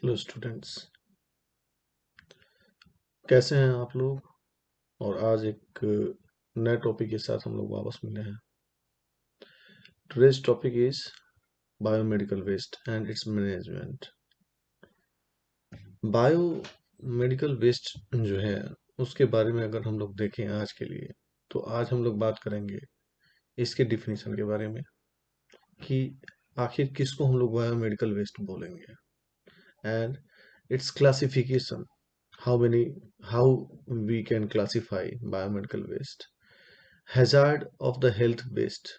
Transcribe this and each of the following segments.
Hello students, कैसे हैं आप लोग। और आज एक नए टॉपिक के साथ हम लोग वापस मिले हैं। Today's topic is biomedical waste and its management. Biomedical waste जो है उसके बारे में अगर हम लोग देखें आज के लिए, तो आज हम लोग बात करेंगे इसके डिफिनीशन के बारे में कि आखिर किसको हम लोग बायोमेडिकल वेस्ट बोलेंगे, and its classification, how many how we can classify biomedical waste, hazard of the health waste,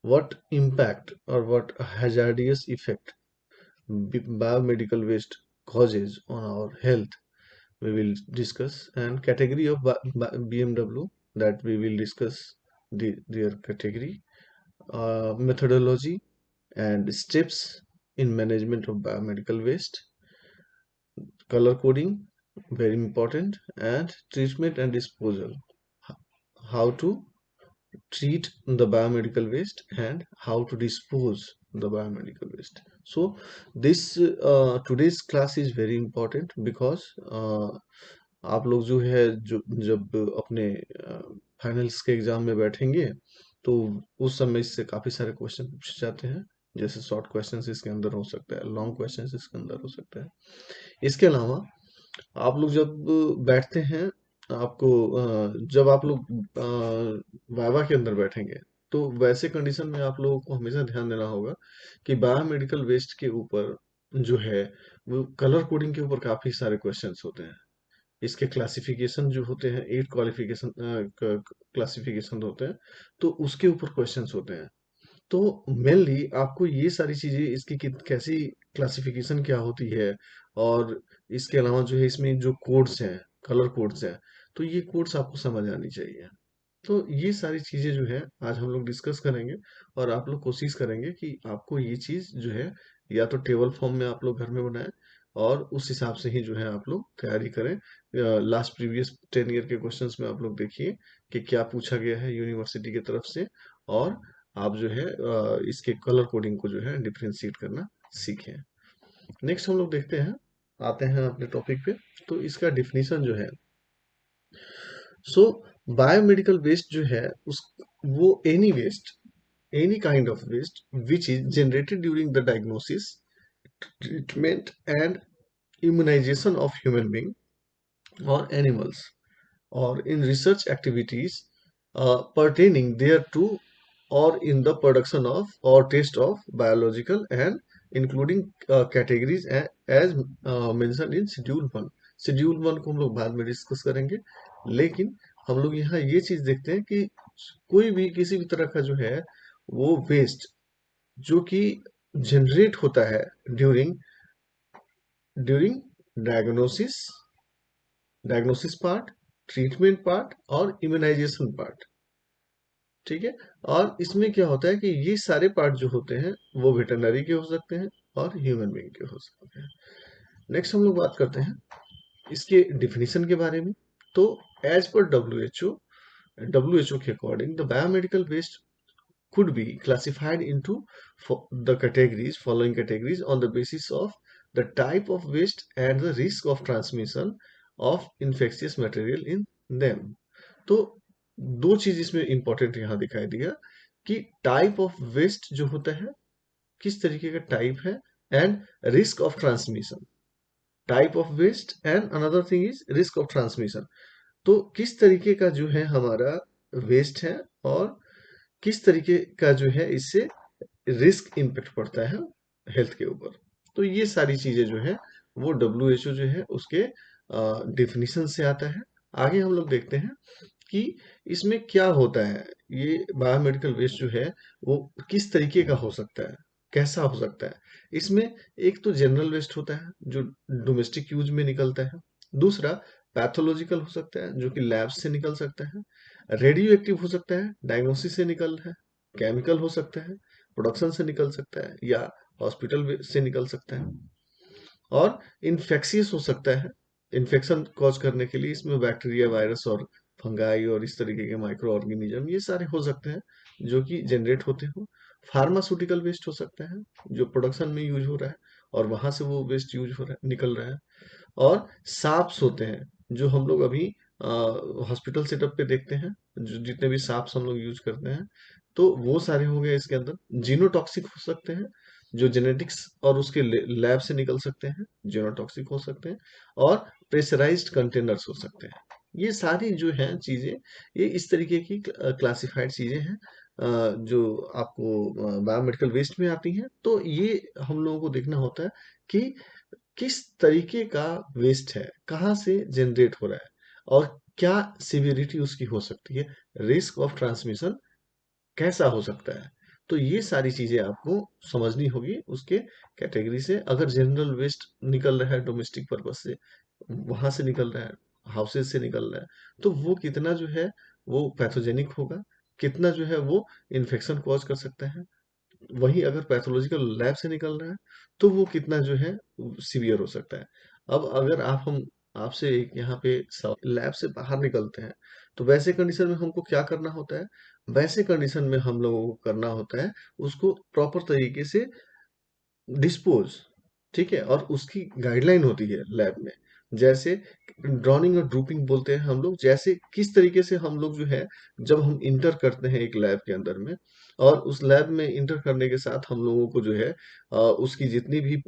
what impact or what hazardous effect biomedical waste causes on our health we will discuss, and category of BMW, that we will discuss their category, methodology and steps in management of biomedical waste, color coding, very important, and treatment and disposal, how to treat the biomedical waste and how to dispose the biomedical waste. So this today's class is very important because आप लोग जो है जो जब अपने finals के exam में बैठेंगे तो उस समय इससे काफी सारे क्वेश्चन पूछे जाते हैं। जैसे शॉर्ट क्वेश्चंस इसके अंदर हो सकता है, लॉन्ग क्वेश्चंस इसके अंदर हो सकता है। इसके अलावा आप लोग जब बैठते हैं, आपको जब आप लोग वाइवा के अंदर बैठेंगे, तो वैसे कंडीशन में आप लोगों को हमेशा ध्यान देना होगा कि बायोमेडिकल वेस्ट के ऊपर जो है वो कलर कोडिंग के ऊपर काफी सारे क्वेश्चंस होते हैं। इसके क्लासिफिकेशन जो होते हैं, 8 क्वालिफिकेशन क्लासिफिकेशन होते हैं, तो उसके ऊपर क्वेश्चंस होते हैं। तो मेनली आपको ये सारी चीजें, इसकी कैसी क्लासिफिकेशन क्या होती है, और इसके अलावा जो है इसमें जो कोड्स हैं, कलर कोड्स हैं, तो ये कोड्स आपको समझ आनी चाहिए। तो ये सारी चीजें जो है आज हम लोग डिस्कस करेंगे, और आप लोग कोशिश करेंगे कि आपको ये चीज जो है या तो टेबल फॉर्म में आप लोग घर में बनाएं, और उस हिसाब से ही जो है आप लोग तैयारी करें। लास्ट प्रीवियस 10 ईयर के क्वेश्चंस में आप लोग देखिए कि क्या पूछा गया है यूनिवर्सिटी की तरफ से, और आप जो है इसके कलर कोडिंग को जो है डिफरेंशिएट करना सीखें। नेक्स्ट हम लोग देखते हैं, आते हैं अपने टॉपिक पे। तो इसका डिफिनीशन जो है, सो बायोमेडिकल वेस्ट जो है उस वो any waste, any kind of waste which is generated during the diagnosis, treatment and immunization of human being or animals, or in research activities pertaining thereto, or in the production of or test of biological and including categories as mentioned in schedule 1। schedule 1 को हम लोग बाद में discuss करेंगे, लेकिन हम लोग यहाँ ये चीज देखते हैं कि कोई भी किसी भी तरह का जो है वो वेस्ट जो कि जनरेट होता है during during diagnosis, diagnosis part, treatment part और इम्यूनाइजेशन पार्ट। ठीक है। और इसमें क्या होता है कि ये सारे पार्ट जो होते हैं वो वेटरनरी के हो सकते हैं और ह्यूमन बीइंग के हो सकते हैं। नेक्स्ट हम लोग बात करते हैं इसके डिफिनीशन के बारे में। तो as per W H O के according the biomedical waste could be classified into the categories, following categories, on the basis of the type of waste and the risk of transmission of infectious material in them। तो दो चीज इसमें important यहाँ दिखाई दिया कि type of waste जो होता है, किस तरीके का टाइप है, and risk of transmission. Type of waste and another thing is risk of transmission. तो किस तरीके का जो है हमारा वेस्ट है, और किस तरीके का जो है इससे रिस्क इम्पेक्ट पड़ता है हेल्थ के ऊपर। तो ये सारी चीजें जो है वो WHO जो है उसके डिफिनीशन से आता है। आगे हम लोग देखते हैं कि इसमें क्या होता है, ये बायोमेडिकल वेस्ट जो है वो किस तरीके का हो सकता है, कैसा हो सकता है। इसमें एक तो जनरल वेस्ट होता है जो डोमेस्टिक यूज में निकलता है, दूसरा पैथोलॉजिकल हो सकता है जो कि लैब से निकल सकता है, रेडियो एक्टिव हो सकता है डायग्नोसिस से निकल है, केमिकल हो सकता है प्रोडक्शन से निकल सकता है, या हॉस्पिटल से निकल सकता है, और इन्फेक्शियस हो सकता है इन्फेक्शन कॉज करने के लिए। इसमें बैक्टीरिया, वायरस और फंगाई और इस तरीके के माइक्रो ऑर्गेनिज्म ये सारे हो सकते हैं जो कि जनरेट होते हो। फार्मास्यूटिकल वेस्ट हो सकता है जो प्रोडक्शन में यूज हो रहा है, और वहां से वो वेस्ट यूज हो रहा है, निकल रहा है। और सांप्स होते हैं जो हम लोग अभी हॉस्पिटल सेटअप पे देखते हैं, जो जितने भी सांप्स हम लोग यूज करते हैं, तो वो सारे हो गए इसके अंदर। जीनोटॉक्सिक हो सकते हैं, जो जेनेटिक्स और उसके लैब से निकल सकते हैं, जीनोटॉक्सिक हो सकते हैं। और प्रेशराइज्ड कंटेनर्स हो सकते हैं। ये सारी जो हैं चीजें, ये इस तरीके की क्लासिफाइड चीजें हैं, जो आपको बायोमेडिकल वेस्ट में आती हैं। तो ये हम लोगों को देखना होता है कि किस तरीके का वेस्ट है, कहाँ से जनरेट हो रहा है, और क्या सिवियरिटी उसकी हो सकती है, रिस्क ऑफ ट्रांसमिशन कैसा हो सकता है। तो ये सारी चीजें आपको समझनी होगी उसके कैटेगरी से। अगर जनरल वेस्ट निकल रहा है डोमेस्टिक पर्पज से, वहां से निकल रहा है, हाउसेज से निकल रहा है, तो वो कितना जो है वो पैथोजेनिक होगा, कितना जो है वो इन्फेक्शन कॉज कर सकता है। वहीं अगर पैथोलॉजिकल लैब से निकल रहा है, तो वो कितना जो है सीवियर हो सकता है। अब अगर हम आपसे एक यहाँ पे लैब से बाहर निकलते हैं, तो वैसे कंडीशन में हमको क्या करना होता है? वैसे कंडीशन में हम लोगों को करना होता है उसको प्रॉपर तरीके से डिस्पोज, ठीक है। और उसकी गाइडलाइन होती है लैब में, जैसे ड्रॉनिंग और ड्रूपिंग बोलते हैं हम लोग। जैसे किस तरीके से हम लोग जो है, जब हम इंटर करते हैं एक लैब के अंदर में, और उस लैब में इंटर करने के साथ हम लोगों को जो है उसकी जितनी भी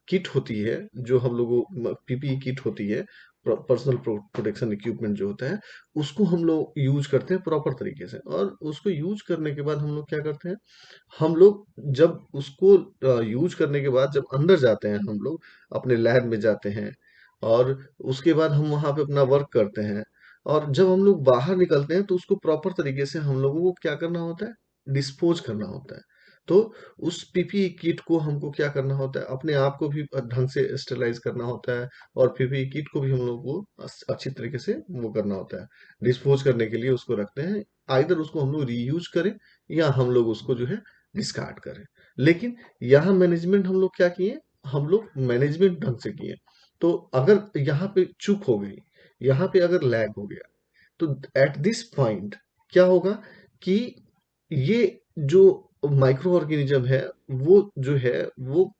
किट होती है, जो हम लोगों पीपीई किट होती है, पर्सनल प्रोटेक्शन इक्विपमेंट जो होता है, उसको हम लोग यूज करते हैं प्रॉपर तरीके से। और उसको यूज करने के बाद हम लोग क्या करते हैं, हम लोग जब उसको यूज करने के बाद जब अंदर जाते हैं, हम लोग अपने लैब में जाते हैं, और उसके बाद हम वहां पे अपना वर्क करते हैं, और जब हम लोग बाहर निकलते हैं तो उसको प्रॉपर तरीके से हम लोगों को क्या करना होता है, डिस्पोज करना होता है। तो उस पीपीई किट को हमको क्या करना होता है, अपने आप को भी ढंग से स्टेरलाइज करना होता है, और पीपीई किट को भी हम लोग को अच्छी तरीके से वो करना होता है। डिस्पोज करने के लिए उसको रखते हैं, आइदर उसको हम लोग रीयूज करें, या हम लोग उसको जो है डिस्कार्ड करें। लेकिन यहाँ मैनेजमेंट हम लोग क्या किए, हम लोग मैनेजमेंट ढंग से किए। तो अगर यहाँ पे चूक हो गई, यहाँ पे अगर लैग हो गया, तो एट दिस पॉइंट क्या होगा कि ये जो माइक्रो ऑर्गेनिज्म है, वो जो है वो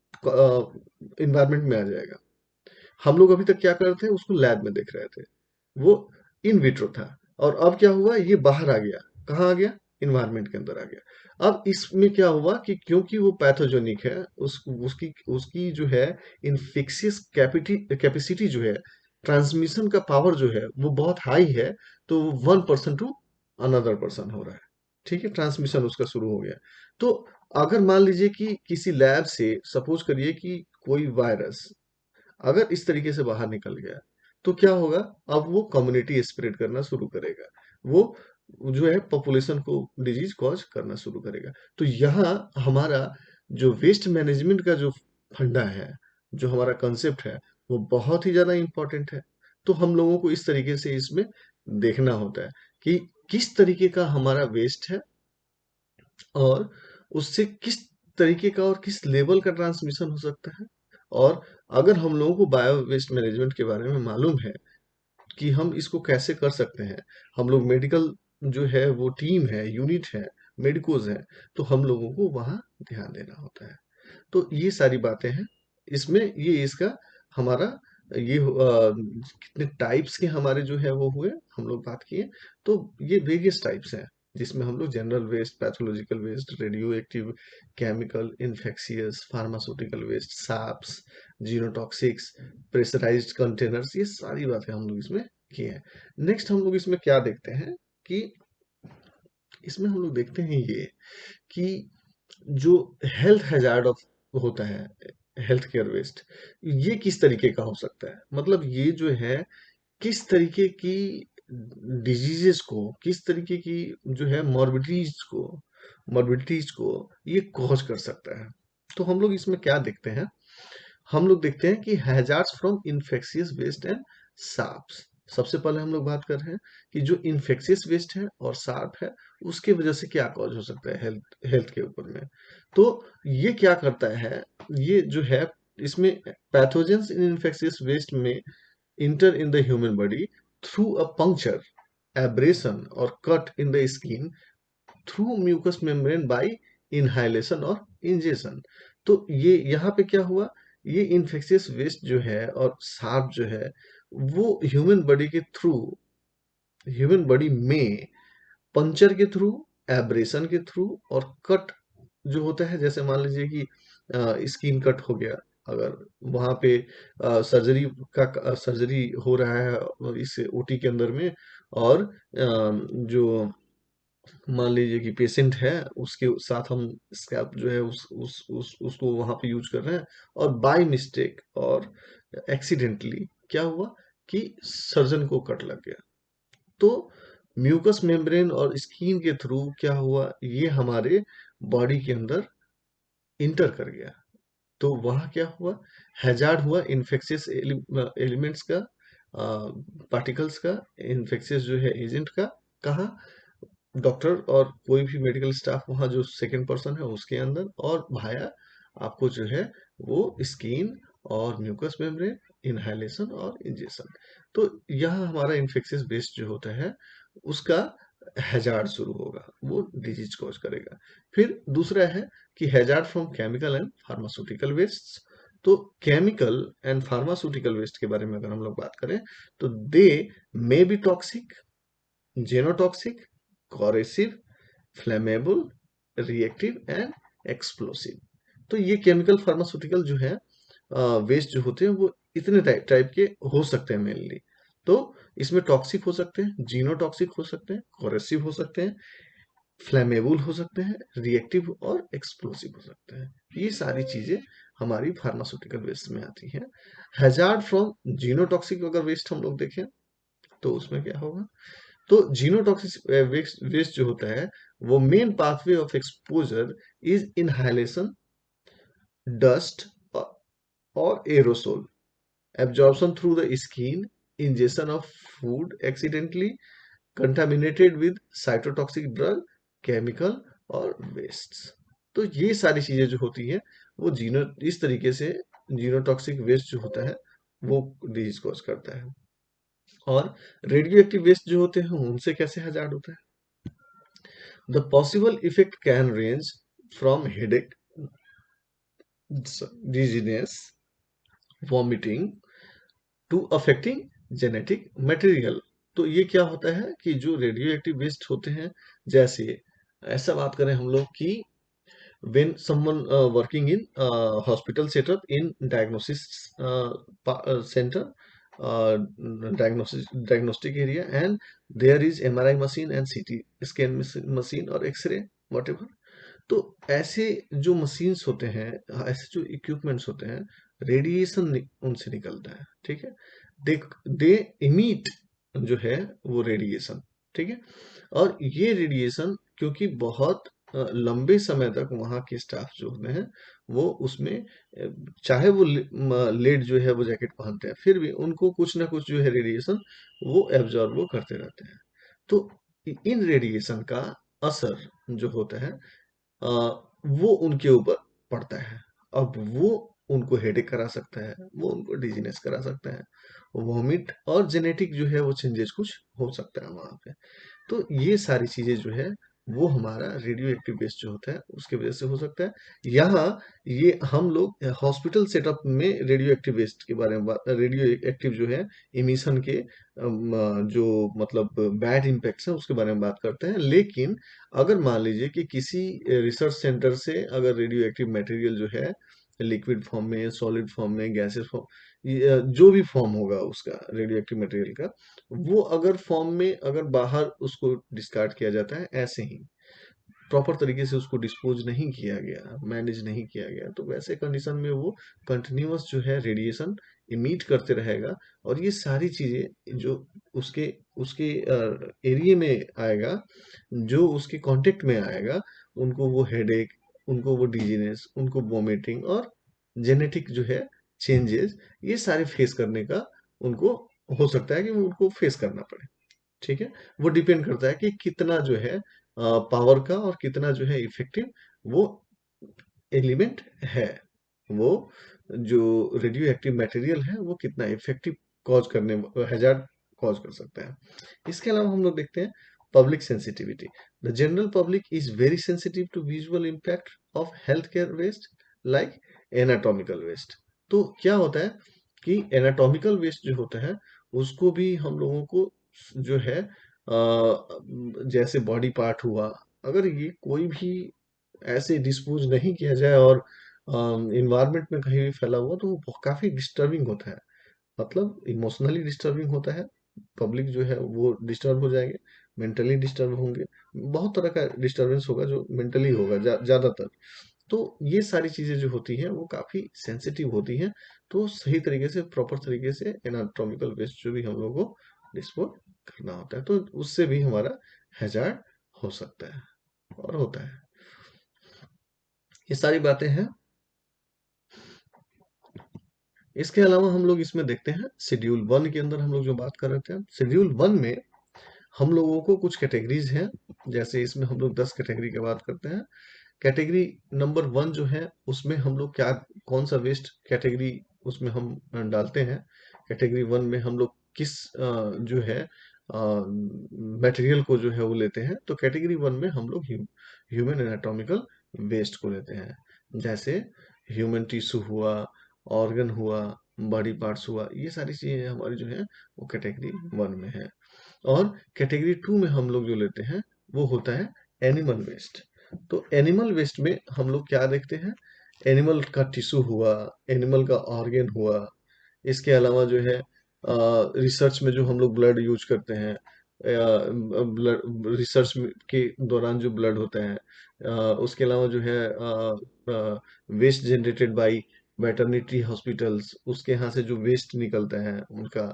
इन्वायरमेंट में आ जाएगा। हम लोग अभी तक क्या कर रहे थे, उसको लैब में देख रहे थे, वो इन विट्रो था। और अब क्या हुआ, ये बाहर आ गया, कहाँ आ गया, इन्वायरमेंट के अंदर आ गया। अब इसमें क्या हुआ कि क्योंकि वो पैथोजेनिक है, उसकी उसकी जो है इन्फेक्शियस कैपेसिटी जो है, ट्रांसमिशन का पावर जो है वो बहुत हाई है। तो one person to another person हो रहा है, ठीक है, ट्रांसमिशन उसका शुरू हो गया। तो अगर मान लीजिए कि किसी लैब से सपोज करिए कि कोई वायरस अगर इस तरीके से बाहर निकल गया, तो क्या होगा, अब वो कम्युनिटी स्प्रेड करना शुरू करेगा। वो जो है पॉपुलेशन को डिजीज कॉज करना शुरू करेगा। तो यहाँ हमारा जो वेस्ट मैनेजमेंट का जो फंडा है, जो हमारा कंसेप्ट है, वो बहुत ही ज्यादा इंपॉर्टेंट है। तो हम लोगों को इस तरीके से इसमें देखना होता है कि किस तरीके का हमारा वेस्ट है, और उससे किस तरीके का और किस लेवल का ट्रांसमिशन हो सकता है। और अगर हम लोगों को बायो वेस्ट मैनेजमेंट के बारे में मालूम है कि हम इसको कैसे कर सकते हैं, हम लोग मेडिकल जो है वो टीम है, यूनिट है, मेडिकोज है, तो हम लोगों को वहाँ ध्यान देना होता है। तो ये सारी बातें हैं इसमें। ये इसका हमारा ये कितने टाइप्स के हमारे जो है वो हुए, हम लोग बात किए। तो ये वेरियस टाइप्स हैं, जिसमें हम लोग general waste, pathological waste, radioactive, chemical, infectious, pharmaceutical waste, sharps, genotoxics, pressurised containers, ये सारी बातें हम लोग इसमें किए हैं। नेक्स्ट हम लोग इसमें क्या देखते हैं कि इसमें हम लोग देखते हैं ये कि जो हेल्थ हैजार्ड ऑफ होता है, हेल्थ केयर वेस्ट, ये किस तरीके का हो सकता है। मतलब ये जो है किस तरीके की डिजीजेस को, किस तरीके की जो है मॉर्बिडिटीज को ये कॉज कर सकता है। तो हम लोग इसमें क्या देखते हैं, हम लोग देखते हैं कि hazards from infectious waste and sharps. सबसे पहले हम लोग बात कर रहे हैं कि जो इन्फेक्शियस वेस्ट है और सार्प है, उसके वजह से क्या कॉज हो सकता है हेल्थ हेल्थ के ऊपर में। तो ये क्या करता है, ये जो है इसमें पैथोजेंस इन इन्फेक्शियस वेस्ट में enter in the human body through a puncture, abrasion और cut in the skin, through mucous membrane by inhalation और इंजेक्शन। तो ये यहाँ पे क्या हुआ, ये इन्फेक्शियस वेस्ट जो है और साफ जो है वो ह्यूमन बॉडी में पंचर के थ्रू, एब्रेशन के थ्रू और कट जो होता है, जैसे मान लीजिए कि स्किन कट हो गया, अगर वहां पे सर्जरी हो रहा है इस ओटी के अंदर में, और जो मान लीजिए कि पेशेंट है उसके साथ हम स्कैल्प जो है उसको वहां पे यूज कर रहे हैं, और बाय मिस्टेक और एक्सीडेंटली क्या हुआ कि सर्जन को कट लग गया, तो म्यूकस मेम्ब्रेन और स्किन के थ्रू क्या हुआ, ये हमारे बॉडी के अंदर इंटर कर गया। तो वहां क्या हुआ, हैजार्ड हुआ इन्फेक्शियस एलिमेंट्स का, पार्टिकल्स का, इन्फेक्शियस जो है एजेंट का। कहाँ, डॉक्टर और कोई भी मेडिकल स्टाफ वहाँ जो सेकंड पर्सन है उसके अंदर, और भाया आपको जो है वो स्किन और म्यूकस मेम्ब्रेन, इनहेलेशन और इंजेक्शन। तो यहाँ हमारा इन्फेक्शियस बेस्ड जो होता है उसका हैजार्ड शुरू होगा, वो डिजीज कॉज करेगा। फिर दूसरा है कि hazard from chemical and pharmaceutical waste. तो केमिकल एंड फार्मास्यूटिकल वेस्ट के बारे में अगर हम लोग बात करें, तो they may be toxic, genotoxic, corrosive, flammable, reactive and explosive. तो ये केमिकल फार्मास्यूटिकल जो है वेस्ट जो होते हैं वो इतने टाइप के हो सकते हैं मेनली। तो इसमें टॉक्सिक हो सकते हैं, जीनोटॉक्सिक हो सकते हैं, कोरेसिव हो सकते हैं, फ्लेमेबल हो सकते हैं, रिएक्टिव और एक्सप्लोसिव हो सकते हैं। ये सारी चीजें हमारी फार्मास्यूटिकल वेस्ट में आती हैं। हैजार्ड फ्रॉम जीनोटॉक्सिक अगर वेस्ट हम लोग देखें तो उसमें क्या होगा, तो जीनोटॉक्सिक वेस्ट जो होता है वो main pathway of exposure is inhalation, dust और aerosol, absorption through the skin, injection of food accidentally contaminated with cytotoxic drug, chemical और वेस्ट। तो ये सारी चीजें जो होती है वो जीनो इस तरीके से जीनोटॉक्सिक वेस्ट जो होता है वो डिजीज कॉज करता है। और रेडियो एक्टिव वेस्ट जो होते हैं उनसे कैसे हजार्ड होता है, the possible effect can range from headache, dizziness, vomiting to affecting genetic material. तो ये क्या होता है कि जो रेडियो एक्टिव वेस्ट होते हैं, जैसे ऐसा बात करें हम लोग कि when someone working in hospital setup in diagnosis center, uh, diagnostic area, and there is MRI machine and CT scan machine और X-ray whatever। तो ऐसे जो मशीन्स होते हैं, ऐसे जो इक्विपमेंट्स होते हैं, रेडिएशन उनसे निकलता है, ठीक है। दे दे इमिट जो है वो रेडिएशन, ठीक है। और ये रेडिएशन क्योंकि बहुत लंबे समय तक वहाँ के स्टाफ जो होते हैं वो उसमें चाहे वो लेड जो है वो जैकेट पहनते हैं, फिर भी उनको कुछ ना कुछ जो है रेडिएशन वो एब्जॉर्ब वो करते रहते हैं। तो इन रेडिएशन का असर जो होता है अ, वो उनके ऊपर पड़ता है। अब वो उनको हेडेक करा सकता है, वो उनको डिजीनेस करा सकता है, वॉमिट और जेनेटिक जो है वो चेंजेस कुछ हो सकता है वहाँ पे। तो ये सारी चीजें जो है वो हमारा रेडियो एक्टिव वेस्ट जो होता है उसकी वजह से हो सकता है। यहाँ ये हम लोग हॉस्पिटल सेटअप में रेडियो एक्टिव वेस्ट के बारे में बात, रेडियो एक्टिव जो है इमिशन के जो मतलब बैड इम्पैक्ट्स है उसके बारे में बात करते हैं। लेकिन अगर मान लीजिए कि किसी रिसर्च सेंटर से अगर रेडियो एक्टिव मटेरियल जो है लिक्विड फॉर्म में, सॉलिड फॉर्म में, गैसेस फॉर्म, जो भी फॉर्म होगा उसका रेडियो एक्टिव मटेरियल का, वो अगर फॉर्म में अगर बाहर उसको डिस्कार्ड किया जाता है ऐसे ही प्रॉपर तरीके से उसको डिस्पोज नहीं किया गया, मैनेज नहीं किया गया, तो वैसे कंडीशन में वो कंटिन्यूअस जो है रेडिएशन इमिट करते रहेगा। और ये सारी चीजें जो उसके उसके एरिया में आएगा, जो उसके कांटेक्ट में आएगा, उनको वो हेडेक, उनको वो डिजीनेस, उनको वोमिटिंग और जेनेटिक जो है चेंजेस, ये सारे फेस करने का उनको हो सकता है कि वो उनको फेस करना पड़े, ठीक है। वो डिपेंड करता है कि कितना जो है पावर का और कितना जो है इफेक्टिव वो एलिमेंट है, वो जो रेडियो एक्टिव मटेरियल है वो कितना इफेक्टिव कॉज करने हैजार्ड कॉज कर सकता है। इसके अलावा हम लोग देखते हैं public sensitivity. The general public is very sensitive to visual impact of healthcare waste like anatomical waste. तो क्या होता है कि anatomical waste जो होता है उसको भी हम लोगों को जो है जैसे बॉडी पार्ट हुआ, अगर ये कोई भी ऐसे डिस्पोज नहीं किया जाए और इन्वायरमेंट में कहीं भी फैला हुआ तो वो काफी डिस्टर्बिंग होता है, मतलब इमोशनली डिस्टर्बिंग होता है। पब्लिक जो है वो डिस्टर्ब हो जाएंगे, मेंटली डिस्टर्ब होंगे, बहुत तरह का डिस्टरबेंस होगा जो मेंटली होगा ज्यादातर। तो ये सारी चीजें जो होती हैं वो काफी सेंसिटिव होती हैं। तो सही तरीके से प्रॉपर तरीके से एनाटॉमिकल वेस्ट जो भी हम लोग को डिस्पोज करना होता है, तो उससे भी हमारा हैजार्ड हो सकता है और होता है। ये सारी बातें हैं। इसके अलावा हम लोग इसमें देखते हैं शेड्यूल 1 के अंदर हम लोग जो बात कर रहे थे, शेड्यूल 1 में हम लोगों को कुछ कैटेगरीज हैं। जैसे इसमें हम लोग 10 कैटेगरी की बात करते हैं। कैटेगरी नंबर 1 जो है उसमें हम लोग क्या कौन सा वेस्ट कैटेगरी उसमें हम डालते हैं। कैटेगरी 1 में हम लोग किस जो है मटेरियल को जो है वो लेते हैं। तो कैटेगरी 1 में हम लोग ह्यूमन एनाटॉमिकल वेस्ट को लेते हैं। जैसे ह्यूमन टिश्यू हुआ, ऑर्गन हुआ, बॉडी पार्ट्स हुआ, ये सारी चीजें हमारी जो है वो कैटेगरी 1 में है। और कैटेगरी 2 में हम लोग जो लेते हैं वो होता है एनिमल वेस्ट। तो एनिमल वेस्ट में हम लोग क्या देखते हैं, एनिमल का टिश्यू हुआ, एनिमल का ऑर्गन हुआ, इसके अलावा जो है रिसर्च में जो हम लोग ब्लड यूज करते हैं, ब्लड रिसर्च के दौरान जो ब्लड होता है, उसके अलावा जो है waste generated by veterinary hospitals, उसके यहाँ से जो वेस्ट निकलता है उनका,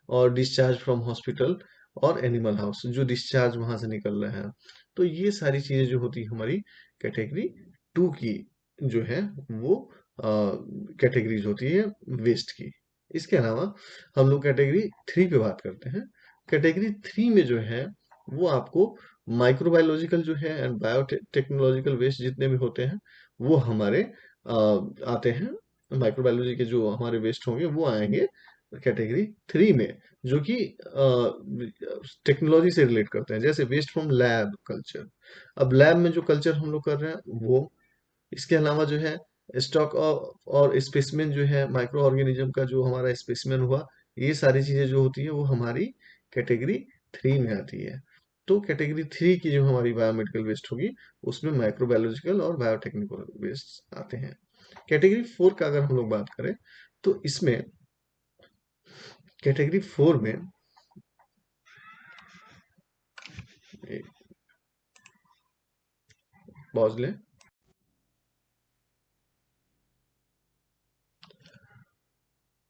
और डिस्चार्ज फ्रॉम हॉस्पिटल और एनिमल हाउस जो डिस्चार्ज वहां से निकल रहे हैं। तो ये सारी चीजें जो होती है हमारी कैटेगरी 2 की जो है वो कैटेगरीज होती है वेस्ट की। इसके अलावा हम लोग कैटेगरी 3 पे बात करते हैं। कैटेगरी 3 में जो है वो आपको माइक्रोबायोलॉजिकल जो है एंड बायोटेक्नोलॉजिकल वेस्ट जितने भी होते हैं वो हमारे आते हैं। माइक्रोबायोलॉजी के जो हमारे वेस्ट होंगे वो आएंगे कैटेगरी 3 में, जो कि टेक्नोलॉजी से रिलेट करते हैं, जैसे वेस्ट फ्रॉम लैब कल्चर। अब लैब में जो कल्चर हम लोग कर रहे हैं वो, इसके अलावा जो है स्टॉक और स्पेसिमेन जो है माइक्रो ऑर्गेनिज्म का जो हमारा स्पेसिमेन हुआ, ये सारी चीजें जो होती है वो हमारी कैटेगरी 3 में आती है। तो कैटेगरी 3 की जो हमारी बायोमेडिकल वेस्ट होगी उसमें माइक्रोबायोलॉजिकल और बायोटेक्निकल वेस्ट आते हैं। कैटेगरी 4 का अगर हम लोग बात करें तो इसमें कैटेगरी 4 में पॉज लें।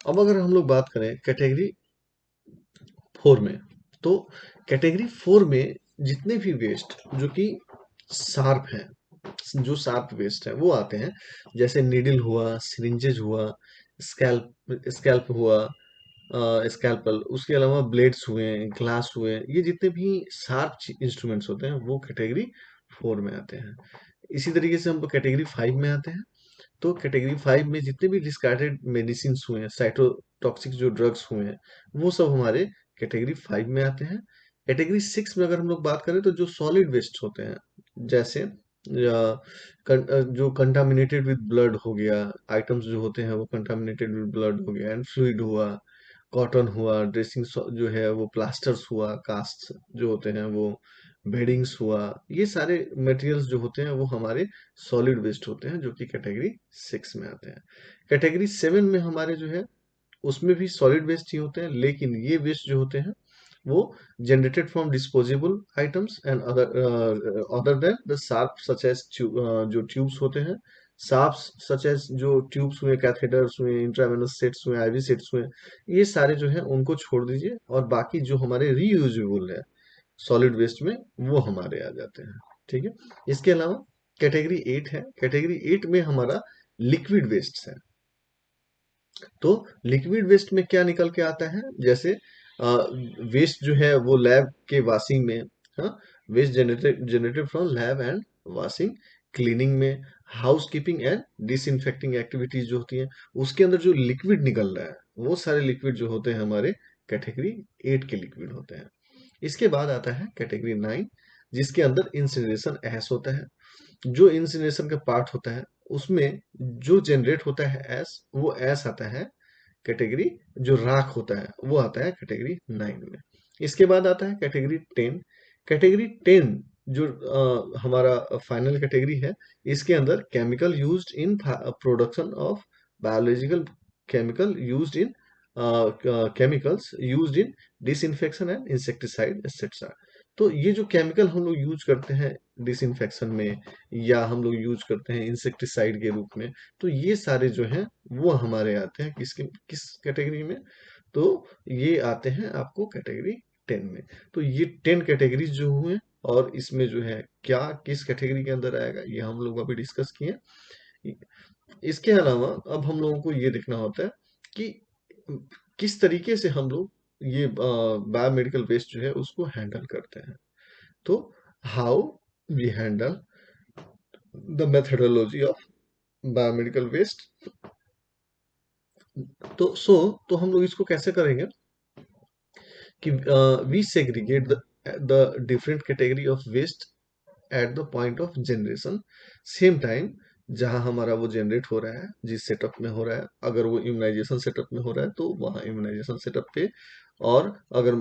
अब अगर हम लोग बात करें कैटेगरी 4 में, तो कैटेगरी 4 में जितने भी वेस्ट जो कि शार्प हैं, जो शार्प वेस्ट है वो आते हैं। जैसे नीडल हुआ, सिरिंजेज हुआ, स्कैल्प स्कैल्प हुआ, स्कैल्पल, उसके अलावा ब्लेड्स हुए, ग्लास हुए, ये जितने भी शार्प इंस्ट्रूमेंट्स होते हैं वो कैटेगरी 4 में आते हैं। इसी तरीके से हम कैटेगरी 5 में आते हैं। तो कैटेगरी 5 में जितने भी डिस्कार्डेड मेडिसिन हुए हैं, साइटोटॉक्सिक जो ड्रग्स हुए हैं, वो सब हमारे कैटेगरी 5 में आते हैं। कैटेगरी 6 में अगर हम लोग बात करें तो जो सॉलिड वेस्ट होते हैं, जैसे जो कंटामिनेटेड विद ब्लड हो गया, आइटम्स जो होते हैं वो कंटामिनेटेड विद ब्लड हो गया, एंड फ्लूइड हुआ, कॉटन हुआ, ड्रेसिंग जो है वो प्लास्टर्स हुआ, कास्ट जो होते हैं वो, बेडिंग्स हुआ, ये सारे मटेरियल्स जो होते हैं वो हमारे सॉलिड वेस्ट होते हैं जो कि कैटेगरी 6 में आते हैं। कैटेगरी 7 में हमारे जो है उसमें भी सॉलिड वेस्ट ही होते हैं, लेकिन ये वेस्ट जो होते हैं वो generated from disposable items and other than the sharp such as जो ट्यूब्स होते हैं, शार्प्स सच एज जो ट्यूब्स हुए, कैथेटर्स हुए, इंट्रावेनस सेट्स हुए, आईवी सेट्स हुए, ये सारे जो है उनको छोड़ दीजिए और बाकी जो हमारे रीयूजेबल है सॉलिड वेस्ट में वो हमारे आ जाते हैं। ठीक है। इसके अलावा कैटेगरी 8 है। कैटेगरी 8 में हमारा लिक्विड वेस्ट है। तो लिक्विड वेस्ट में क्या निकल के आता है, जैसे वेस्ट जो है वो लैब के वॉशिंग में, हाँ, waste generated generated from lab and washing, cleaning में, housekeeping and disinfecting activities जो होती हैं, उसके अंदर जो लिक्विड निकल रहा है वो सारे लिक्विड जो होते हैं हमारे कैटेगरी 8 के लिक्विड होते हैं। इसके बाद आता है कैटेगरी 9, जिसके अंदर इंसिनरेशन एश होता है। जो इंसिनरेशन का पार्ट होता है उसमें जो जनरेट होता है एश, वो एश आता है कैटेगरी, जो राख होता है वो आता है कैटेगरी 9 में। इसके बाद आता है कैटेगरी 10। कैटेगरी 10 जो हमारा फाइनल कैटेगरी है, इसके अंदर chemical used in production of biological chemical used in chemicals used in disinfection and insecticide etcetera. तो ये जो केमिकल हम लोग यूज करते हैं डिसइंफेक्शन में, या हम लोग यूज करते हैं इंसेक्टिसाइड के रूप में, तो ये सारे जो हैं वो हमारे आते हैं किस कैटेगरी में? तो ये आते हैं आपको कैटेगरी 10 में। तो ये 10 कैटेगरीज जो हुए, और इसमें जो है क्या किस कैटेगरी के अंदर आएगा ये हम लोग अभी डिस्कस किए। इसके अलावा अब हम लोगों को ये देखना होता है कि किस तरीके से हम लोग ये बायोमेडिकल वेस्ट जो है उसको हैंडल करते हैं। तो how we handle the methodology of biomedical waste. तो हम लोग इसको कैसे करेंगे कि we segregate the different category of waste at the point of generation. Same time जहां हमारा वो जनरेट हो रहा है, जिस सेटअप में हो रहा है, अगर वो इम्यूनाइजेशन सेटअप में हो रहा है तो वहाँ इम्यूनाइजेशन सेटअप पे, और अगर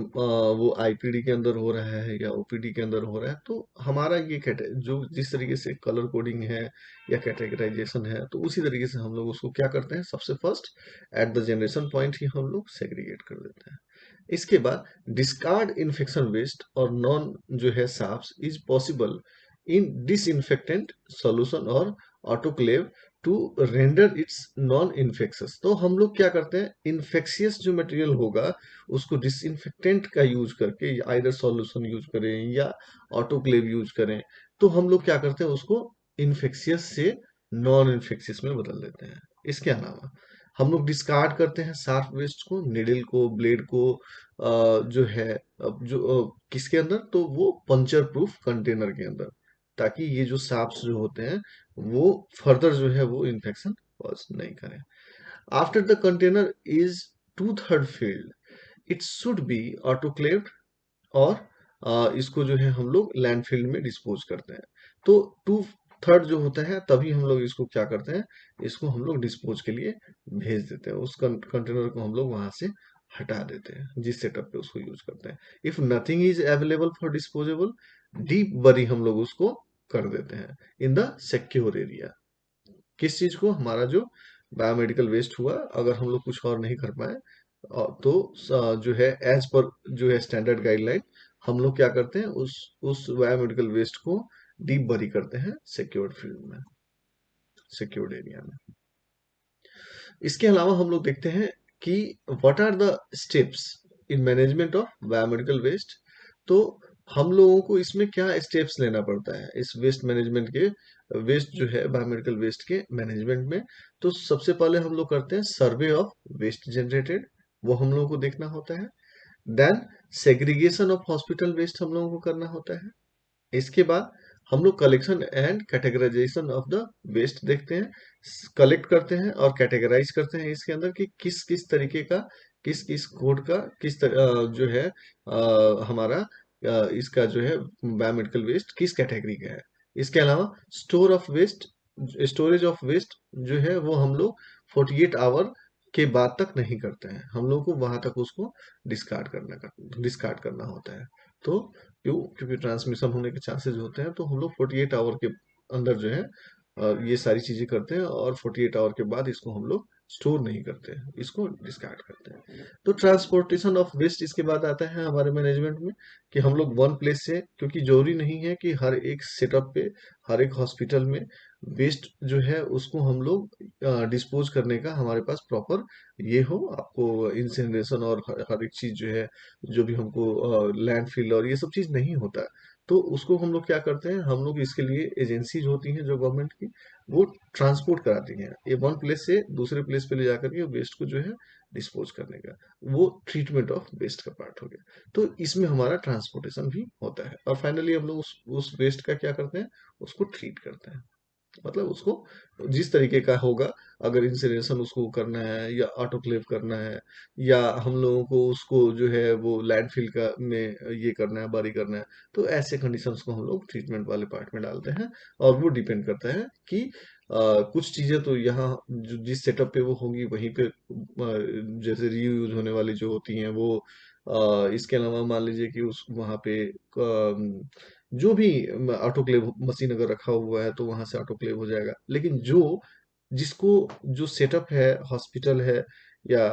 वो आईपीडी के अंदर हो रहा है या ओपीडी के अंदर हो रहा है, तो हमारा ये जो जिस तरीके से कलर कोडिंग है या कैटेगराइजेशन है, तो उसी तरीके से हम लोग उसको क्या करते हैं, सबसे first at the generation point ही हम लोग सेग्रीगेट कर देते हैं। इसके बाद डिस्कार्ड इन्फेक्शन वेस्ट और नॉन जो है sharps is possible in disinfectant solution और autoclave to render its non infectious. तो हम लोग क्या करते हैं, इन्फेक्शियस जो मटेरियल होगा उसको डिसइंफेक्टेंट का यूज करके, आइदर सॉल्यूशन यूज करें या ऑटोक्लेव यूज करें, तो हम लोग क्या करते हैं, उसको इन्फेक्शियस से नॉन इन्फेक्शियस में बदल देते हैं। इसके अलावा हम लोग डिस्कार्ड करते हैं शार्प वेस्ट को, निडल को, ब्लेड को, जो है किसके अंदर, तो वो पंचर प्रूफ कंटेनर के अंदर, ताकि ये जो सांप्स जो होते हैं वो फर्दर जो है वो इन्फेक्शन कॉज नहीं करें। After the container is 2/3 filled, it should be autoclaved, और इसको जो है हम लोग लैंडफिल में डिस्पोज करते हैं। तो 2/3 जो होता है तभी हम लोग इसको क्या करते हैं, इसको हम लोग डिस्पोज के लिए भेज देते हैं, उस कंटेनर को हम लोग वहां से हटा देते हैं जिस सेटअप पे उसको यूज करते हैं। If nothing is available for disposable, deep बरी हम लोग उसको कर देते हैं इन द सिक्योर एरिया। किस चीज को, हमारा जो बायोमेडिकल वेस्ट हुआ, अगर हम लोग कुछ और नहीं कर पाए, तो जो है एज पर जो है स्टैंडर्ड गाइडलाइन, हम लोग क्या करते हैं, उस बायोमेडिकल वेस्ट को डीप बरी करते हैं सिक्योर्ड फील्ड में, सिक्योर्ड एरिया में। इसके अलावा हम लोग देखते हैं कि what are the steps in management of biomedical waste. तो हम लोगों को इसमें क्या स्टेप्स लेना पड़ता है इस वेस्ट मैनेजमेंट के, वेस्ट जो है बायोमेडिकल वेस्ट के मैनेजमेंट में। तो सबसे पहले हम लोग करते हैं सर्वे ऑफ वेस्ट जनरेटेड, वो हम लोगों को देखना होता है। Then segregation of hospital waste हम लोगों को करना होता है। इसके बाद हम लोग collection and categorization of the waste देखते हैं, कलेक्ट करते हैं और कैटेगराइज करते हैं इसके अंदर कि किस किस तरीके का, किस किस कोड का, जो है हमारा इसका जो है बायोमेडिकल वेस्ट किस कैटेगरी का है। इसके अलावा स्टोरेज ऑफ वेस्ट जो है वो हम लोग 48 आवर के बाद तक नहीं करते हैं, हम लोग को वहां तक उसको डिस्कार्ड करना होता है। तो क्योंकि ट्रांसमिशन होने के चांसेस होते हैं, तो हम लोग 48 आवर के अंदर जो है ये सारी चीजें करते हैं, और 48 आवर के बाद इसको हम लोग स्टोर नहीं करते हैं, इसको डिस्कार्ड करते हैं। तो ट्रांसपोर्टेशन ऑफ वेस्ट इसके बाद आता है हमारे मैनेजमेंट में, कि हम लोग वन प्लेस से, क्योंकि जरूरी नहीं है कि हर एक सेटअप पे, हर एक हॉस्पिटल में वेस्ट जो है उसको हम लोग डिस्पोज करने का हमारे पास प्रॉपर ये हो, आपको इंसिनरेशन और हर एक चीज जो है, जो भी हमको लैंडफिल और ये सब चीज नहीं होता है। तो उसको हम लोग क्या करते हैं, हम लोग इसके लिए एजेंसीज होती हैं जो गवर्नमेंट की, वो ट्रांसपोर्ट कराती हैं, ये वन प्लेस से दूसरे प्लेस पे ले जाकर के वेस्ट को जो है डिस्पोज करने का, वो ट्रीटमेंट ऑफ वेस्ट का पार्ट हो गया। तो इसमें हमारा ट्रांसपोर्टेशन भी होता है, और फाइनली हम लोग उस वेस्ट का क्या करते हैं, उसको ट्रीट करते हैं। मतलब उसको जिस तरीके का होगा, अगर इंसिनरेशन उसको करना है या ऑटोक्लेव करना है, या हम लोगों को उसको जो है वो लैंडफिल का में ये करना है, बारी करना है, तो ऐसे कंडीशंस को हम लोग ट्रीटमेंट वाले पार्ट में डालते हैं। और वो डिपेंड करता है कि कुछ चीजें तो यहाँ जिस सेटअप पे वो होंगी वहीं पे जैसे रीयूज होने वाली जो होती हैं वो, इसके अलावा मान लीजिए कि उस वहाँ पे जो भी ऑटोक्लेव मशीन अगर रखा हुआ है तो वहां से ऑटोक्लेव हो जाएगा। लेकिन जिसको जो सेटअप है हॉस्पिटल है, या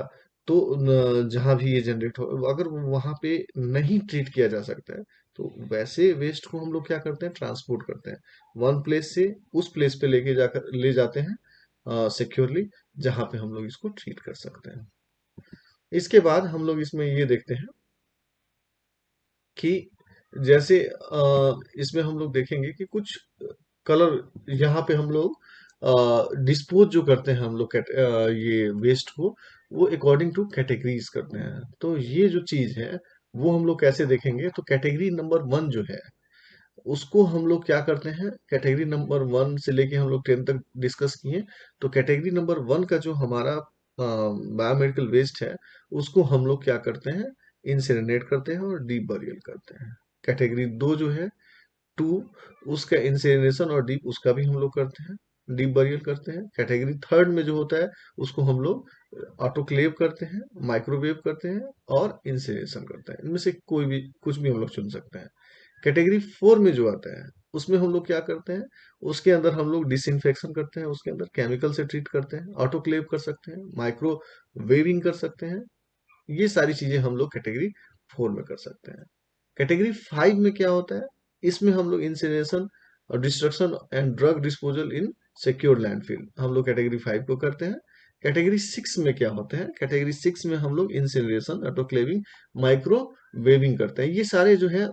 तो जहां भी ये जनरेट हो, अगर वहां पे नहीं ट्रीट किया जा सकता है, तो वैसे वेस्ट को हम लोग क्या करते हैं, ट्रांसपोर्ट करते हैं वन प्लेस से उस प्लेस पे लेके जाकर ले जाते हैं सिक्योरली, जहां पे हम लोग इसको ट्रीट कर सकते हैं। इसके बाद हम लोग इसमें ये देखते हैं कि जैसे इसमें हम लोग देखेंगे कि कुछ कलर यहाँ पे हम लोग डिस्पोज जो करते हैं हम लोग ये वेस्ट को, वो अकॉर्डिंग टू कैटेगरीज करते हैं। तो ये जो चीज है वो हम लोग कैसे देखेंगे, तो कैटेगरी नंबर वन जो है उसको हम लोग क्या करते हैं, कैटेगरी नंबर वन से लेके हम लोग 10 तक डिस्कस किए। तो कैटेगरी नंबर वन का जो हमारा बायोमेडिकल वेस्ट है, उसको हम लोग क्या करते हैं, इंसिनरेट करते हैं और डीप बरियल करते हैं। कैटेगरी दो जो है, टू, उसका इंसिनरेशन और डीप उसका भी हम लोग करते हैं, डीप बरियल करते हैं। कैटेगरी थर्ड में जो होता है उसको हम लोग ऑटोक्लेव करते हैं, माइक्रोवेव करते हैं और इंसिनरेशन करते हैं। इनमें से कोई भी कुछ भी हम लोग चुन सकते हैं। कैटेगरी फोर में जो आता है उसमें हम लोग क्या करते हैं, उसके अंदर हम लोग डिसइंफेक्शन करते हैं, उसके अंदर केमिकल से ट्रीट करते हैं, ऑटोक्लेव कर सकते हैं, माइक्रो वेविंग कर सकते हैं। ये सारी चीजें हम लोग कैटेगरी फोर में कर सकते हैं। कैटेगरी फाइव में क्या होता है, इसमें हम लोग इंसिनरेशन और destruction and drug disposal in secure landfill हम लोग कैटेगरी फाइव को करते हैं। कैटेगरी सिक्स में क्या होता है, कैटेगरी सिक्स में हम लोग इंसिनरेशन, ऑटोक्लेविंग, माइक्रो वेविंग करते हैं। ये सारे जो है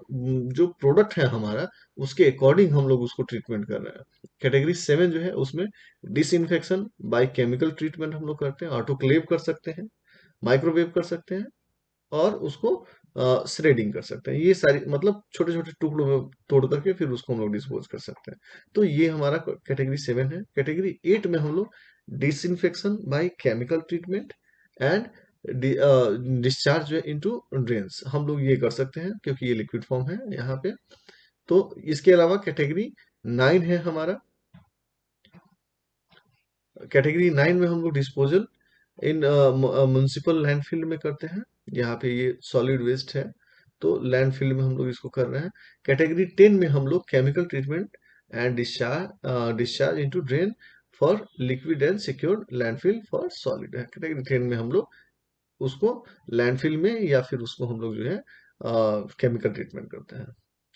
जो प्रोडक्ट है हमारा, उसके अकॉर्डिंग हम लोग उसको ट्रीटमेंट कर रहे हैं। कैटेगरी सेवन जो है उसमें डिसइंफेक्शन बाय केमिकल ट्रीटमेंट हम लोग करते हैं, ऑटोक्लेव कर सकते हैं, माइक्रोवेव कर सकते हैं और उसको श्रेडिंग कर सकते हैं। ये सारी मतलब छोटे छोटे टुकड़ों में तोड़ करके फिर उसको हम लोग डिस्पोज कर सकते हैं। तो ये हमारा कैटेगरी सेवन है। कैटेगरी एट में हम लोग disinfection by chemical treatment and discharge into drains हम लोग ये कर सकते हैं, क्योंकि ये लिक्विड फॉर्म है यहाँ पे। तो इसके अलावा कैटेगरी नाइन है हमारा। कैटेगरी नाइन में हम लोग डिस्पोजल इन म्युनिसिपल लैंडफिल में करते हैं। यहाँ पे ये सॉलिड वेस्ट है, तो लैंडफिल में हम लोग इसको कर रहे हैं। कैटेगरी टेन में हम लोग chemical treatment and discharge into drain for liquid and secure landfill for solid है। कैटेगरी टेन में हम लोग उसको लैंडफिल में या फिर उसको हम लोग जो है केमिकल ट्रीटमेंट करते हैं।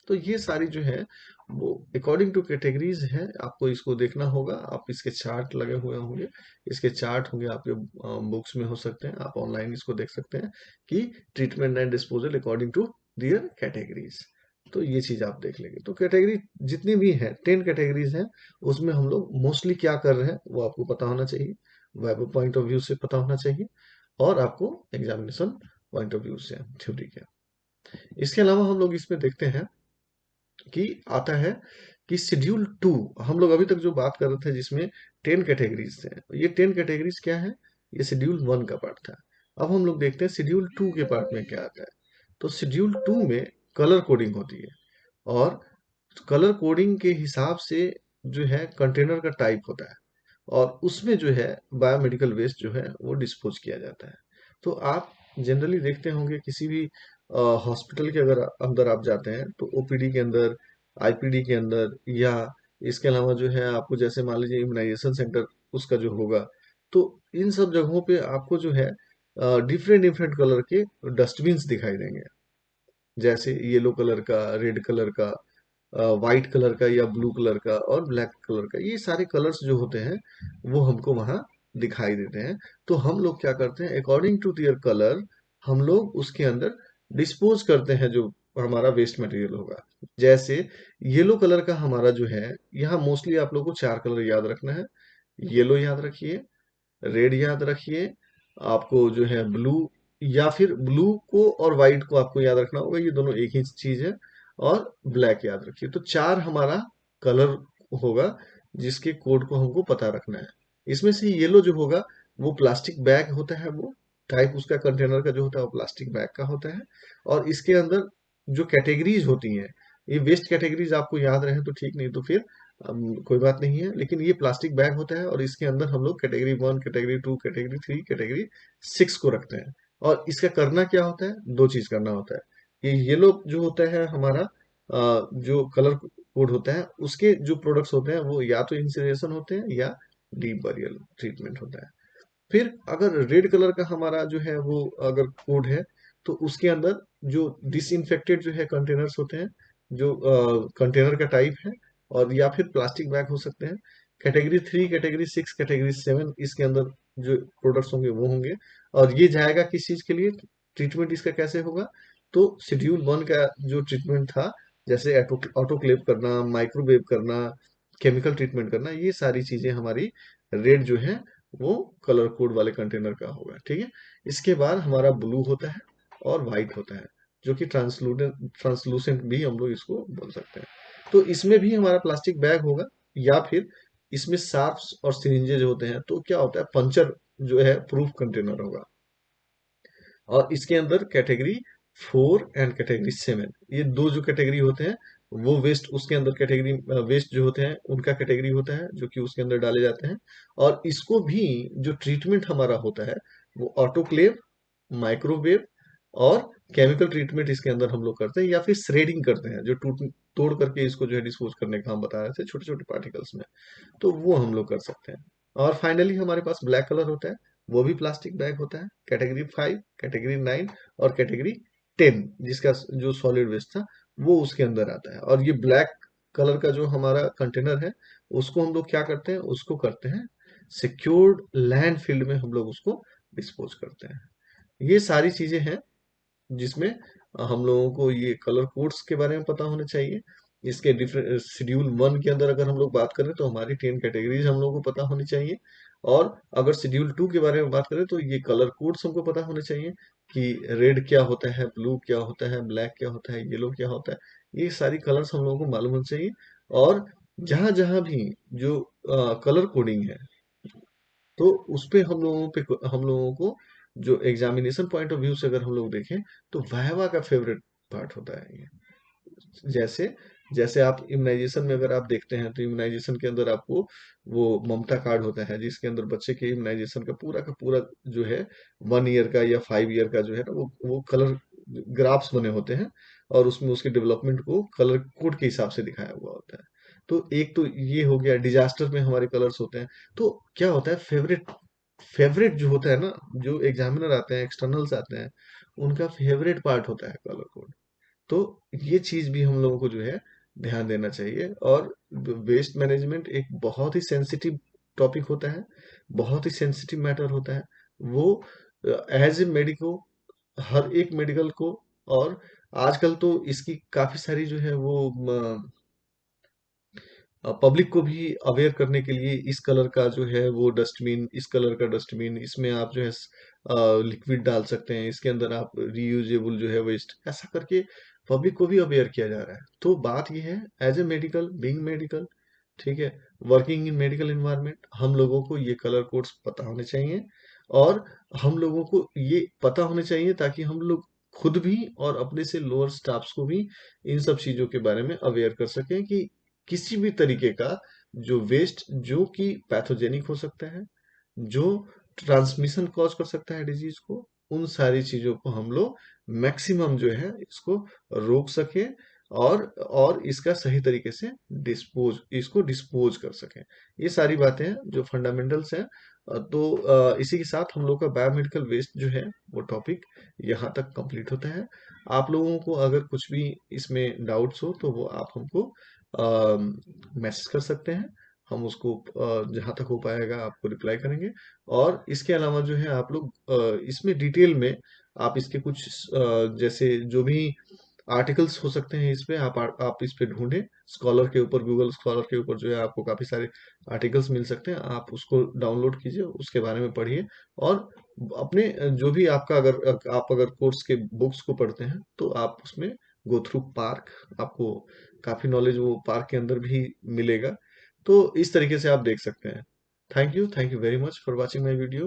तो ये सारी जो है वो अकॉर्डिंग टू कैटेगरीज है, आपको इसको देखना होगा। आप इसके चार्ट लगे हुए होंगे, इसके चार्ट होंगे आपके बुक्स में हो सकते हैं, आप ऑनलाइन इसको देख सकते हैं कि treatment and disposal according to their categories. तो ये चीज आप देख लेंगे। तो कैटेगरी जितनी भी है 10 कैटेगरीज हैं, उसमें हम लोग मोस्टली क्या कर रहे हैं वो आपको पता होना चाहिए, वेब पॉइंट ऑफ व्यू से पता होना चाहिए, और आपको एग्जामिनेशन पॉइंट ऑफ व्यू से थ्योरी के। इसके अलावा हम लोग इसमें देखते हैं कि आता है कि शेड्यूल टू, हम लोग अभी तक जो बात कर रहे थे जिसमें 10 कैटेगरीज थे, ये 10 कैटेगरीज क्या है, ये शेड्यूल वन का पार्ट था। अब हम लोग देखते हैं शेड्यूल टू के पार्ट में क्या आता है। तो शेड्यूल टू में कलर कोडिंग होती है, और कलर कोडिंग के हिसाब से जो है कंटेनर का टाइप होता है, और उसमें जो है बायोमेडिकल वेस्ट जो है वो डिस्पोज किया जाता है। तो आप जनरली देखते होंगे किसी भी हॉस्पिटल के अगर अंदर आप जाते हैं तो ओपीडी के अंदर, आईपीडी के अंदर, या इसके अलावा जो है आपको जैसे मान लीजिए इम्यूनाइजेशन सेंटर उसका जो होगा, तो इन सब जगहों पे आपको जो है डिफरेंट डिफरेंट कलर के डस्टबिन्स दिखाई देंगे। जैसे येलो कलर का, रेड कलर का, व्हाइट कलर का, या ब्लू कलर का और ब्लैक कलर का, ये सारे कलर्स जो होते हैं वो हमको वहां दिखाई देते हैं। तो हम लोग क्या करते हैं, अकॉर्डिंग टू दियर कलर हम लोग उसके अंदर डिस्पोज करते हैं जो हमारा वेस्ट मटेरियल होगा। जैसे येलो कलर का हमारा जो है, यहाँ मोस्टली आप लोग को चार कलर याद रखना है। येलो याद रखिए, रेड याद रखिए, आपको जो है ब्लू, या फिर ब्लू को और व्हाइट को आपको याद रखना होगा, ये दोनों एक ही चीज है, और ब्लैक याद रखिए। तो चार हमारा कलर होगा जिसके कोड को हमको पता रखना है। इसमें से येलो जो होगा वो प्लास्टिक बैग होता है, वो टाइप उसका कंटेनर का जो होता है वो प्लास्टिक बैग का होता है। और इसके अंदर जो कैटेगरीज होती हैं, ये वेस्ट कैटेगरीज आपको याद रहे तो ठीक, नहीं तो फिर कोई बात नहीं है, लेकिन ये प्लास्टिक बैग होता है और इसके अंदर हम लोग कैटेगरी 1, कैटेगरी 2, कैटेगरी 3, कैटेगरी 6 को रखते हैं। और इसका करना क्या होता है, दो चीज करना होता है। ये येलो जो होता है हमारा जो कलर कोड होता है, उसके जो प्रोडक्ट्स होते हैं वो या तो इंसिनरेशन होते हैं या डीप बरियल ट्रीटमेंट होता है। फिर अगर रेड कलर का हमारा जो है वो अगर कोड है, तो उसके अंदर जो डिसइंफेक्टेड जो है कंटेनर्स होते हैं, जो कंटेनर का टाइप है, और या फिर प्लास्टिक बैग हो सकते हैं। कैटेगरी 3, कैटेगरी 6, कैटेगरी 7 इसके अंदर जो प्रोडक्ट्स होंगे वो होंगे। और ये जाएगा किस चीज के लिए, ट्रीटमेंट इसका कैसे होगा, तो शेड्यूल 1 का जो ट्रीटमेंट था, जैसे ऑटोक्लेव करना, माइक्रोवेव करना, केमिकल ट्रीटमेंट करना, ये सारी चीजें हमारी रेड जो है वो कलर कोड वाले कंटेनर का होगा। ठीक है। इसके बाद हमारा ब्लू होता है और व्हाइट होता है, जो कि ट्रांसलूसेंट भी हम लोग इसको बोल सकते हैं। तो इसमें भी हमारा प्लास्टिक बैग होगा, या फिर इसमें शार्प्स और सिरिंजेज होते हैं, तो क्या होता है पंचर जो है प्रूफ कंटेनर होगा। और इसके अंदर कैटेगरी 4 एंड कैटेगरी 7, ये दो जो कैटेगरी होते हैं, वो वेस्ट उसके अंदर कैटेगरी वेस्ट जो होते हैं उनका कैटेगरी होता है, जो कि उसके अंदर डाले जाते हैं। और इसको भी जो ट्रीटमेंट हमारा होता है वो ऑटोक्लेव, माइक्रोवेव और केमिकल ट्रीटमेंट इसके अंदर हम लोग करते हैं, या फिर श्रेडिंग करते हैं, जो टूट तोड़ करके इसको जो है डिस्पोज करने का हम बता रहे थे छोटे छोटे पार्टिकल्स में, तो वो हम लोग कर सकते हैं। और फाइनली हमारे पास ब्लैक कलर होता है, वो भी प्लास्टिक बैग होता है, कैटेगरी 5, कैटेगरी 9 और कैटेगरी 10, जिसका जो सॉलिड वेस्ट था वो उसके अंदर आता है। और ये ब्लैक कलर का जो हमारा कंटेनर है, उसको हम लोग क्या करते हैं, उसको करते हैं सिक्योर्ड लैंड फील्ड में हम लोग उसको डिस्पोज करते हैं। ये सारी चीजें हैं जिसमें हम लोगों को ये कलर कोड्स के बारे में पता होने चाहिए। इसके डिफरेंट शेड्यूल 1 के अंदर अगर हम लोग बात करें तो हमारी 10 कैटेगरीज हम लोगों को पता होनी चाहिए। और अगर शेड्यूल 2 के बारे में बात करें तो ये कलर कोड्स हमको पता होने चाहिए कि रेड क्या होता है, ब्लू क्या होता है, ब्लैक क्या होता है, येलो क्या होता है। ये सारी कलर्स हम लोगों को मालूम होनी चाहिए। और जहां जहां भी जो कलर कोडिंग है, तो उसपे हम लोगों को जो एग्जामिनेशन पॉइंट ऑफ व्यू से अगर हम लोग देखें, तो वाइवा का फेवरेट पार्ट होता है ये। जैसे जैसे आप इम्यूनाइजेशन में अगर आप देखते हैं, तो इम्यूनाइजेशन के अंदर आपको वो ममता कार्ड होता है, जिसके अंदर बच्चे के इम्यूनाइजेशन का पूरा जो है 1 ईयर का या 5 ईयर का जो है ना, वो कलर ग्राफ्स बने होते हैं। और उसमें उसके डेवलपमेंट को कलर कोड के हिसाब से दिखाया हुआ होता है। तो एक तो ये हो गया, डिजास्टर में हमारे कलर्स होते हैं। तो क्या होता है, फेवरेट फेवरेट जो होता है ना, जो एग्जामिनर आते हैं, एक्सटर्नल्स आते हैं, उनका फेवरेट पार्ट होता है कलर कोड। तो ये चीज भी हम लोगों को जो है ध्यान देना चाहिए। और वेस्ट मैनेजमेंट एक बहुत ही सेंसिटिव टॉपिक होता है, बहुत ही सेंसिटिव मैटर होता है। वो एज ए मेडिको, हर एक मेडिकल को, और आजकल तो इसकी काफी सारी जो है वो पब्लिक को भी अवेयर करने के लिए, इस कलर का जो है वो डस्टबिन, इस कलर का डस्टबिन, इसमें आप जो है लिक्विड डाल सकते हैं, इसके अंदर आप रीयूजेबल जो है वेस्ट, ऐसा करके पब्लिक को भी अवेयर किया जा रहा है। तो बात ये है, as a medical, being medical, ठीक है, वर्किंग इन मेडिकल एनवायरनमेंट, हम लोगों को ये कलर कोड्स पता होने चाहिए। और हम लोगों को ये पता होने चाहिए ताकि हम लोग खुद भी और अपने से लोअर स्टाफ्स को भी इन सब चीजों के बारे में अवेयर कर सकें कि किसी भी तरीके का जो वेस्ट जो कि पैथोजेनिक हो सकता है, जो ट्रांसमिशन कॉज कर सकता है डिजीज को, उन सारी चीजों को हम लोग मैक्सिमम जो है इसको रोक सके। और इसका सही तरीके से इसको डिस्पोज कर सकें। ये सारी बातें हैं जो फंडामेंटल्स हैं। तो इसी के साथ हम लोग का बायोमेडिकल वेस्ट जो है वो टॉपिक यहाँ तक कंप्लीट होता है। आप लोगों को अगर कुछ भी इसमें डाउट्स हो तो वो आप हमको मैसेज कर सकते हैं। हम उसको जहाँ तक हो पाएगा आपको रिप्लाई करेंगे। और इसके अलावा जो है आप लोग इसमें डिटेल में आप इसके कुछ जैसे जो भी आर्टिकल्स हो सकते हैं, इस पे आप इस पे ढूंढें, स्कॉलर के ऊपर, गूगल स्कॉलर के ऊपर जो है आपको काफी सारे आर्टिकल्स मिल सकते हैं। आप उसको डाउनलोड कीजिए, उसके बारे में पढ़िए। और अपने जो भी आपका, अगर आप अगर कोर्स के बुक्स को पढ़ते हैं तो आप उसमें गो थ्रू पार्क, आपको काफी नॉलेज वो पार्क के अंदर भी मिलेगा। तो इस तरीके से आप देख सकते हैं। Thank you very much for watching my video.